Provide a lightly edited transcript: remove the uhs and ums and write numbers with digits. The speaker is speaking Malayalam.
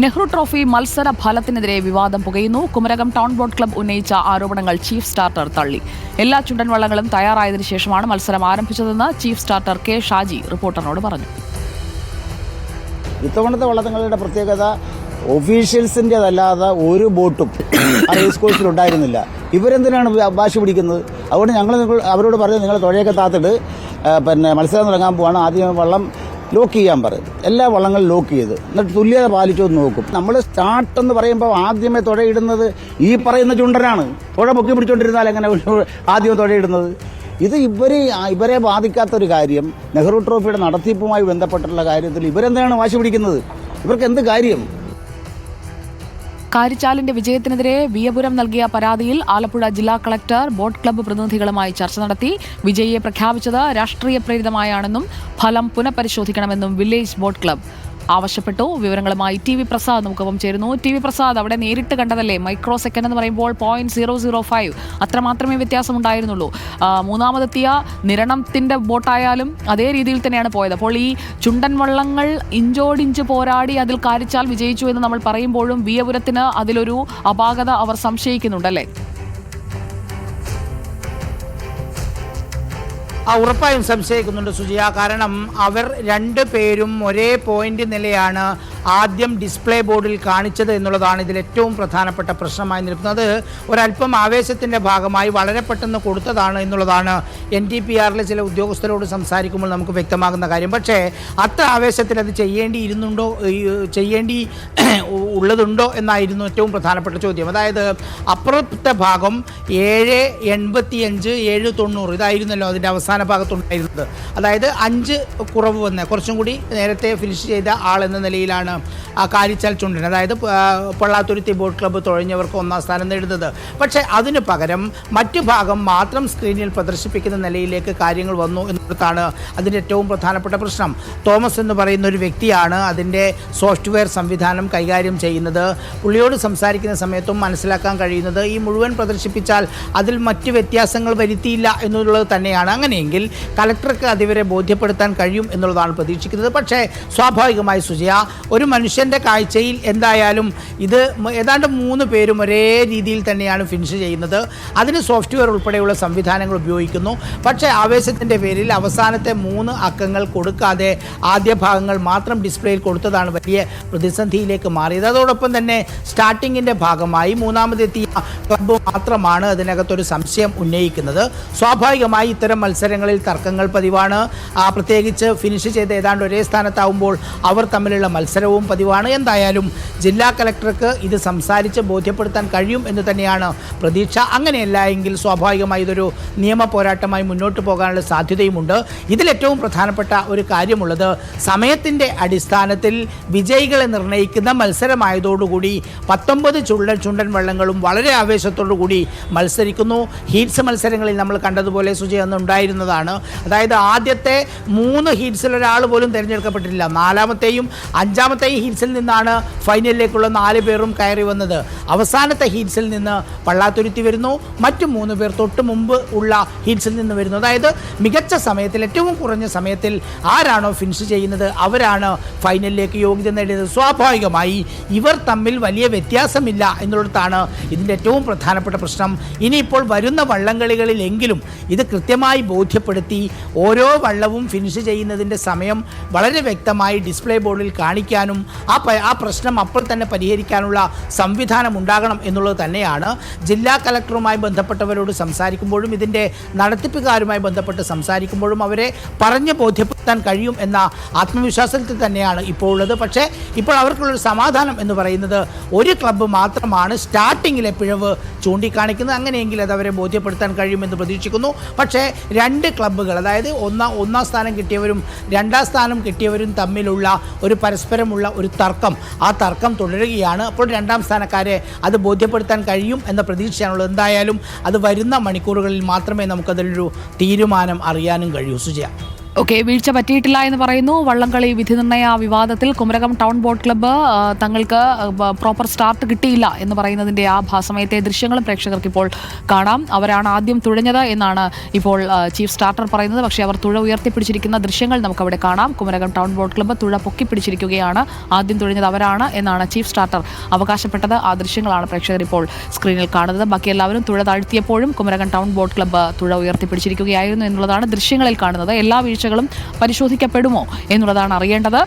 നെഹ്റു ട്രോഫി മത്സര ഫലത്തിനെതിരെ വിവാദം പുകയുന്നു. കുമരകം ടൗൺ ബോട്ട് ക്ലബ്ബ് ഉന്നയിച്ച ആരോപണങ്ങൾ ചീഫ് സ്റ്റാർട്ടർ തള്ളി. എല്ലാ ചുണ്ടൻ വള്ളങ്ങളും തയ്യാറായതിനു ശേഷമാണ് മത്സരം ആരംഭിച്ചതെന്ന് ചീഫ് സ്റ്റാർട്ടർ കെ ഷാജി റിപ്പോർട്ടറിനോട് പറഞ്ഞു. ഇത്തവണത്തെ വള്ളങ്ങളുടെ പ്രത്യേകത ഒഫീഷ്യൽസിൻ്റെതല്ലാതെ ഒരു ബോട്ടും ആ റേസ് കോഴ്സിൽ ഉണ്ടായിരുന്നില്ല. ഇവരെന്തിനാണ് വാശി പിടിക്കുന്നത്? അതുകൊണ്ട് ഞങ്ങൾ അവരോട് പറഞ്ഞു, നിങ്ങൾ തുഴയൊക്കെ താത്തിട്ട് മത്സരം തുടങ്ങാൻ പോവാണ്, ആദ്യം വള്ളം ലോക്ക് ചെയ്യാൻ പറയും. എല്ലാ വള്ളങ്ങളും ലോക്ക് ചെയ്ത് എന്നിട്ട് തുല്യത പാലിച്ചു എന്ന് നോക്കും. നമ്മൾ സ്റ്റാർട്ട് എന്ന് പറയുമ്പോൾ ആദ്യമേ തുഴയിടുന്നത് ഈ പറയുന്ന ചുണ്ടനാണ്. തുഴ പൊക്കി പിടിച്ചോണ്ടിരുന്നാൽ എങ്ങനെ ആദ്യം തുഴയിടുന്നത്? ഇത് ഇവരെ ബാധിക്കാത്തൊരു കാര്യം. നെഹ്റു ട്രോഫിയുടെ നടത്തിപ്പുമായി ബന്ധപ്പെട്ടുള്ള കാര്യത്തിൽ ഇവരെന്താണ് വാശി പിടിക്കുന്നത്? ഇവർക്ക് എന്ത് കാര്യം? കാരിച്ചാലിന്റെ വിജയത്തിനെതിരെ വിയപുരം നൽകിയ പരാതിയിൽ ആലപ്പുഴ ജില്ലാ കളക്ടർ ബോട്ട് ക്ലബ്ബ് പ്രതിനിധികളുമായി ചർച്ച നടത്തി. വിജയിയെ പ്രഖ്യാപിച്ചത് രാഷ്ട്രീയ പ്രേരിതമായാണെന്നും ഫലം പുനഃപരിശോധിക്കണമെന്നും വില്ലേജ് ബോട്ട് ക്ലബ്ബ് ആവശ്യപ്പെട്ടു. വിവരങ്ങളുമായി ടി വി പ്രസാദ് നമുക്കൊപ്പം ചേരുന്നു. ടി വി പ്രസാദ്, അവിടെ നേരിട്ട് കണ്ടതല്ലേ? മൈക്രോ സെക്കൻഡ് എന്ന് പറയുമ്പോൾ 0.005 അത്ര മാത്രമേ വ്യത്യാസമുണ്ടായിരുന്നുള്ളൂ. മൂന്നാമതെത്തിയ നിരണത്തിന്റെ ബോട്ടായാലും അതേ രീതിയിൽ തന്നെയാണ് പോയത്. അപ്പോൾ ഈ ചുണ്ടൻ വള്ളങ്ങൾ ഇഞ്ചോടിഞ്ച് പോരാടി അതിൽ കാരിച്ചാൽ വിജയിച്ചു എന്ന് നമ്മൾ പറയുമ്പോഴും വിയപുരത്തിന് അതിലൊരു അപാകത അവർ സംശയിക്കുന്നുണ്ടല്ലേ? ഉറപ്പായും സംശയിക്കുന്നുണ്ട് സുജിയ. കാരണം അവർ രണ്ടുപേരും ഒരേ പോയിന്റ് നിലയാണ് ആദ്യം ഡിസ്പ്ലേ ബോർഡിൽ കാണിച്ചത് എന്നുള്ളതാണ് ഇതിൽ ഏറ്റവും പ്രധാനപ്പെട്ട പ്രശ്നമായി നിൽക്കുന്നത്. ഒരല്പം ആവേശത്തിൻ്റെ ഭാഗമായി വളരെ പെട്ടെന്ന് കൊടുത്തതാണ് എന്നുള്ളതാണ് NTPRലെ ചില ഉദ്യോഗസ്ഥരോട് സംസാരിക്കുമ്പോൾ നമുക്ക് വ്യക്തമാകുന്ന കാര്യം. പക്ഷേ അത്ര ആവേശത്തിൽ അത് ചെയ്യേണ്ടി ഉള്ളതുണ്ടോ എന്നായിരുന്നു ഏറ്റവും പ്രധാനപ്പെട്ട ചോദ്യം. അതായത് അപ്പുറത്തെ ഭാഗം 7.85 7.90 ഇതായിരുന്നല്ലോ അതിൻ്റെ അവസാന ഭാഗത്തുണ്ടായിരുന്നത്. അതായത് 5 കുറവ് വന്ന് കുറച്ചും കൂടി നേരത്തെ ഫിനിഷ് ചെയ്ത ആൾ എന്ന നിലയിലാണ് കാരിച്ചാൽ ചുണ്ടൻ, അതായത് പള്ളാത്തുരുത്തി ബോട്ട് ക്ലബ്ബ് തുഴഞ്ഞവർക്ക് 1ാം സ്ഥാനം നേടുന്നത്. പക്ഷേ അതിന് പകരം മറ്റു ഭാഗം മാത്രം സ്ക്രീനിൽ പ്രദർശിപ്പിക്കുന്ന നിലയിലേക്ക് കാര്യങ്ങൾ വന്നു എന്നുള്ളതാണ് അതിൻ്റെ ഏറ്റവും പ്രധാനപ്പെട്ട പ്രശ്നം. തോമസ് എന്ന് പറയുന്ന ഒരു വ്യക്തിയാണ് അതിൻ്റെ സോഫ്റ്റ്വെയർ സംവിധാനം കൈകാര്യം ചെയ്യുന്നത്. പുള്ളിയോട് സംസാരിക്കുന്ന സമയത്തും മനസ്സിലാക്കാൻ കഴിയുന്നത് ഈ മുഴുവൻ പ്രദർശിപ്പിച്ചാൽ അതിൽ മറ്റ് വ്യത്യാസങ്ങൾ വരുത്തിയില്ല എന്നുള്ളത് തന്നെയാണ്. അങ്ങനെയെങ്കിൽ കലക്ടർക്ക് അതിവരെ ബോധ്യപ്പെടുത്താൻ കഴിയും എന്നുള്ളതാണ് പ്രതീക്ഷിക്കുന്നത്. പക്ഷേ സ്വാഭാവികമായി സുജയ, ഒരു മനുഷ്യൻ്റെ കാഴ്ചയിൽ എന്തായാലും ഇത് ഏതാണ്ട് 3 പേരും ഒരേ രീതിയിൽ തന്നെയാണ് ഫിനിഷ് ചെയ്യുന്നത്. അതിന് സോഫ്റ്റ്വെയർ ഉൾപ്പെടെയുള്ള സംവിധാനങ്ങൾ ഉപയോഗിക്കുന്നു. പക്ഷേ ആവേശത്തിൻ്റെ പേരിൽ അവസാനത്തെ 3 അക്കങ്ങൾ കൊടുക്കാതെ ആദ്യ ഭാഗങ്ങൾ മാത്രം ഡിസ്പ്ലേയിൽ കൊടുത്തതാണ് വലിയ പ്രതിസന്ധിയിലേക്ക് മാറിയത്. അതോടൊപ്പം തന്നെ സ്റ്റാർട്ടിങ്ങിൻ്റെ ഭാഗമായി മൂന്നാമതെത്തിയ ക്ലബ്ബ് മാത്രമാണ് അതിനകത്തൊരു സംശയം ഉന്നയിക്കുന്നത്. സ്വാഭാവികമായി ഇത്തരം മത്സരങ്ങളിൽ തർക്കങ്ങൾ പതിവാണ്. പ്രത്യേകിച്ച് ഫിനിഷ് ചെയ്ത് ഏതാണ്ട് ഒരേ സ്ഥാനത്താവുമ്പോൾ അവർ തമ്മിലുള്ള മത്സരവും പതിവാണ്. എന്തായാലും ജില്ലാ കളക്ടർക്ക് ഇത് സംസാരിച്ച് ബോധ്യപ്പെടുത്താൻ കഴിയും എന്ന് തന്നെയാണ് പ്രതീക്ഷ. അങ്ങനെയല്ല എങ്കിൽ സ്വാഭാവികമായി ഇതൊരു നിയമ പോരാട്ടമായി മുന്നോട്ട് പോകാനുള്ള സാധ്യതയുമുണ്ട്. ഇതിലേറ്റവും പ്രധാനപ്പെട്ട ഒരു കാര്യമുള്ളത് സമയത്തിൻ്റെ അടിസ്ഥാനത്തിൽ വിജയികളെ നിർണ്ണയിക്കുന്ന മത്സരമായതോടുകൂടി 19 ചുണ്ടൻ വള്ളങ്ങളും വളരെ ആവേശത്തോടുകൂടി മത്സരിക്കുന്നു. ഹീറ്റ്സ് മത്സരങ്ങളിൽ നമ്മൾ കണ്ടതുപോലെ സുജയ ഉണ്ടായിരുന്നതാണ്. അതായത് ആദ്യത്തെ 3 ഹീറ്റ്സിൽ ഒരാൾ പോലും തിരഞ്ഞെടുക്കപ്പെട്ടിട്ടില്ല. 4ാമത്തെയും 5ാമത്തെയും ഹീറ്റ്സിൽ നിന്നാണ് ഫൈനലിലേക്കുള്ള 4 പേരും കയറി വന്നത്. അവസാനത്തെ ഹീറ്റ്സിൽ നിന്ന് പള്ളാത്തുരുത്തി വരുന്നു, മറ്റു 3 പേർ തൊട്ട് മുമ്പ് ഉള്ള ഹീറ്റ്സിൽ നിന്ന് വരുന്നു. അതായത് മികച്ച സമയത്തിൽ, ഏറ്റവും കുറഞ്ഞ സമയത്തിൽ ആരാണോ ഫിനിഷ് ചെയ്യുന്നത് അവരാണ് ഫൈനലിലേക്ക് യോഗ്യത നേടിയത്. സ്വാഭാവികമായി ഇവർ തമ്മിൽ വലിയ വ്യത്യാസമില്ല എന്നുള്ളതാണ് ഇതിൻ്റെ ഏറ്റവും പ്രധാനപ്പെട്ട പ്രശ്നം. ഇനിയിപ്പോൾ വരുന്ന വള്ളംകളികളിലെങ്കിലും ഇത് കൃത്യമായി ബോധ്യപ്പെടുത്തി ഓരോ വള്ളവും ഫിനിഷ് ചെയ്യുന്നതിൻ്റെ സമയം വളരെ വ്യക്തമായി ഡിസ്പ്ലേ ബോർഡിൽ കാണിക്കാനും ആ പ്രശ്നം അപ്പോൾ തന്നെ പരിഹരിക്കാനുള്ള സംവിധാനം ഉണ്ടാകണം എന്നുള്ളത് തന്നെയാണ്. ജില്ലാ കളക്ടറുമായി ബന്ധപ്പെട്ടവരോട് സംസാരിക്കുമ്പോഴും ഇതിൻ്റെ നടത്തിപ്പുകാരുമായി ബന്ധപ്പെട്ട് സംസാരിക്കുമ്പോഴും അവരെ പറഞ്ഞ് ബോധ്യപ്പെടുത്താൻ കഴിയും എന്ന ആത്മവിശ്വാസത്തിൽ തന്നെയാണ് ഇപ്പോൾ ഉള്ളത്. പക്ഷേ ഇപ്പോൾ അവർക്കുള്ളൊരു സമാധാനം എന്ന് പറയുന്നത് ഒരു ക്ലബ്ബ് മാത്രമാണ് സ്റ്റാർട്ടിങ്ങിലെ പിഴവ് ചൂണ്ടിക്കാണിക്കുന്നത്. അങ്ങനെയെങ്കിൽ അത് അവരെ ബോധ്യപ്പെടുത്താൻ കഴിയുമെന്ന് പ്രതീക്ഷിക്കുന്നു. പക്ഷേ 2 ക്ലബ്ബുകൾ, അതായത് 1ാം സ്ഥാനം കിട്ടിയവരും 2ാം സ്ഥാനം കിട്ടിയവരും തമ്മിലുള്ള ഒരു പരസ്പരമുള്ള ഒരു തർക്കം, ആ തർക്കം തുടരുകയാണ്. അപ്പോൾ 2ാം സ്ഥാനക്കാരെ അത് ബോധ്യപ്പെടുത്താൻ കഴിയും എന്ന പ്രതീക്ഷയാണുള്ളത്. എന്തായാലും അത് വരുന്ന മണിക്കൂറുകളിൽ മാത്രമേ നമുക്കതിലൊരു തീരുമാനം അറിയാനും കഴിയൂ സുജയ. ഓക്കെ, വീഴ്ച പറ്റിയിട്ടില്ല എന്ന് പറയുന്നു. വള്ളംകളി വിധി നിർണയ വിവാദത്തിൽ കുമരകം ടൗൺ ബോട്ട് ക്ലബ്ബ് തങ്ങൾക്ക് പ്രോപ്പർ സ്റ്റാർട്ട് കിട്ടിയില്ല എന്ന് പറയുന്നതിന്റെ ആ സമയത്തെ ദൃശ്യങ്ങളും പ്രേക്ഷകർക്ക് ഇപ്പോൾ കാണാം. അവരാണ് ആദ്യം തുഴഞ്ഞത് എന്നാണ് ഇപ്പോൾ ചീഫ് സ്റ്റാർട്ടർ പറയുന്നത്. പക്ഷേ അവർ തുഴ ഉയർത്തിപ്പിടിച്ചിരിക്കുന്ന ദൃശ്യങ്ങൾ നമുക്കവിടെ കാണാം. കുമരകം ടൗൺ ബോട്ട് ക്ലബ്ബ് തുഴ പൊക്കിപ്പിടിച്ചിരിക്കുകയാണ്. ആദ്യം തുഴഞ്ഞത് അവരാണ് എന്നാണ് ചീഫ് സ്റ്റാർട്ടർ അവകാശപ്പെട്ടത്. ആ ദൃശ്യങ്ങളാണ് പ്രേക്ഷകർ ഇപ്പോൾ സ്ക്രീനിൽ കാണുന്നത്. ബാക്കി എല്ലാവരും തുഴ താഴ്ത്തിയപ്പോഴും കുമരകം ടൗൺ ബോട്ട് ക്ലബ്ബ് തുഴ ഉയർത്തിപ്പിടിച്ചിരിക്കുകയായിരുന്നു എന്നുള്ളതാണ് ദൃശ്യങ്ങളിൽ കാണുന്നത്. എല്ലാ വീഴ്ചകളും പരിശോധിക്കപ്പെടുമോ എന്നുള്ളതാണ് അറിയേണ്ടത്.